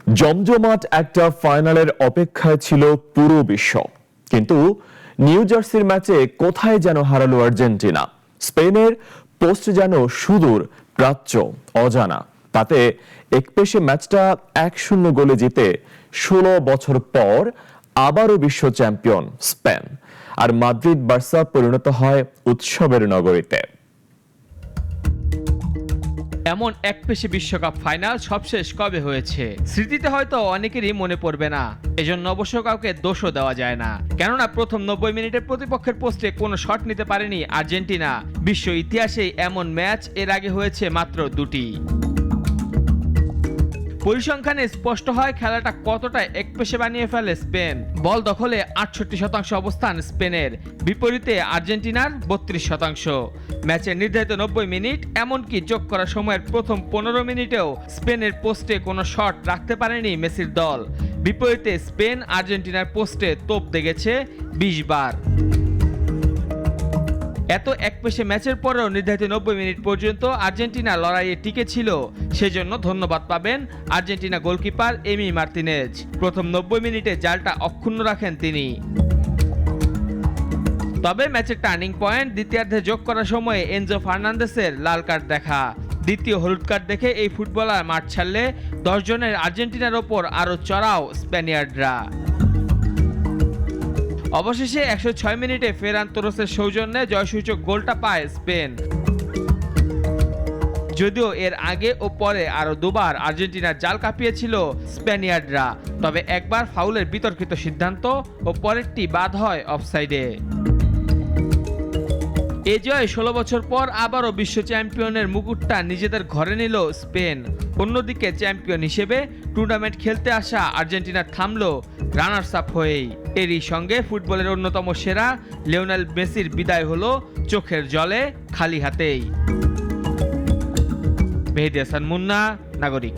জমজমাট একটা ফাইনালের অপেক্ষায় ছিল পুরো বিশ্ব, কিন্তু নিউ জার্সির ম্যাচে কোথায় যেন হারালো আর্জেন্টিনা। স্পেনের পোস্ট যেন সুদূর প্রাচ্য, অজানা। তাতে একপেশে ম্যাচটা 1-0 গোলে জিতে 16 বছর পর আবারও বিশ্ব চ্যাম্পিয়ন স্পেন। আর মাদ্রিদ বার্সা পরিণত হয় উৎসবের নগরীতে। এমন একপেশে বিশ্বকাপ ফাইনাল সবশেষ কবে হয়েছে স্মৃতিতে হয়তো অনেকেরই মনে পড়বে না। এজন্য অবশ্য কাউকে দোষও দেওয়া যায় না, কেননা প্রথম 90 মিনিটে প্রতিপক্ষের পোস্টে কোনো শট নিতে পারেনি আর্জেন্টিনা। বিশ্ব ইতিহাসে এমন ম্যাচ এর আগে হয়েছে মাত্র 2টি। পরিসংখ্যানে স্পষ্ট হয় খেলাটা কতটা একপেশে বানিয়ে ফেলে স্পেন। বল দখলে 68% অবস্থান স্পেনের, বিপরীতে আর্জেন্টিনার 32%। ম্যাচের নির্ধারিত 90 মিনিট, এমনকি যোগ করা সময়ের প্রথম 15 মিনিটেও স্পেনের পোস্টে কোনো শট রাখতে পারেনি মেসির দল। বিপরীতে স্পেন আর্জেন্টিনার পোস্টে তোপ দেখেছে 20 বার। এত একপেশে ম্যাচের পরেও নির্ধারিত 90 মিনিট পর্যন্ত আর্জেন্টিনা লড়াইয়ে টিকে ছিল। সেজন্য ধন্যবাদ পাবেন আর্জেন্টিনা গোলকিপার এমি মার্তিনেজ। প্রথম 90 মিনিটে জালটা অক্ষুণ্ণ রাখেন তিনি। তবে ম্যাচের টার্নিং পয়েন্ট দ্বিতীয়ার্ধে যোগ করার সময়ে এনজো ফার্নান্দেসের লাল কার্ড দেখা। দ্বিতীয় হলুদ কার্ড দেখে এই ফুটবলার মাঠ ছাড়লে 10 জনের আর্জেন্টিনার ওপর আরও চড়াও স্প্যানিয়ার্ডরা। অবশেষে 106 মিনিটে ফেরান তোরেসের সৌজন্যে জয়সূচক গোলটা পায় স্পেন। যদিও এর আগে ও পরে আরও দুবার আর্জেন্টিনার জাল কাঁপিয়েছিল স্প্যানিয়ার্ডরা, তবে একবার ফাউলের বিতর্কিত সিদ্ধান্ত ও পরেরটি বাদ হয় অফসাইডে। এ জয় 16 বছর পর আবারও বিশ্ব চ্যাম্পিয়নের মুকুটটা নিজেদের ঘরে নিল স্পেন। অন্যদিকে চ্যাম্পিয়ন হিসেবে টুর্নামেন্ট খেলতে আসা আর্জেন্টিনা থামল রানার্স আপ হয়েই। এরই সঙ্গে ফুটবলের অন্যতম সেরা লিওনেল মেসির বিদায় হলো চোখের জলে, খালি হাতেই। মেহেদী হাসান মুন্না, নাগরিক।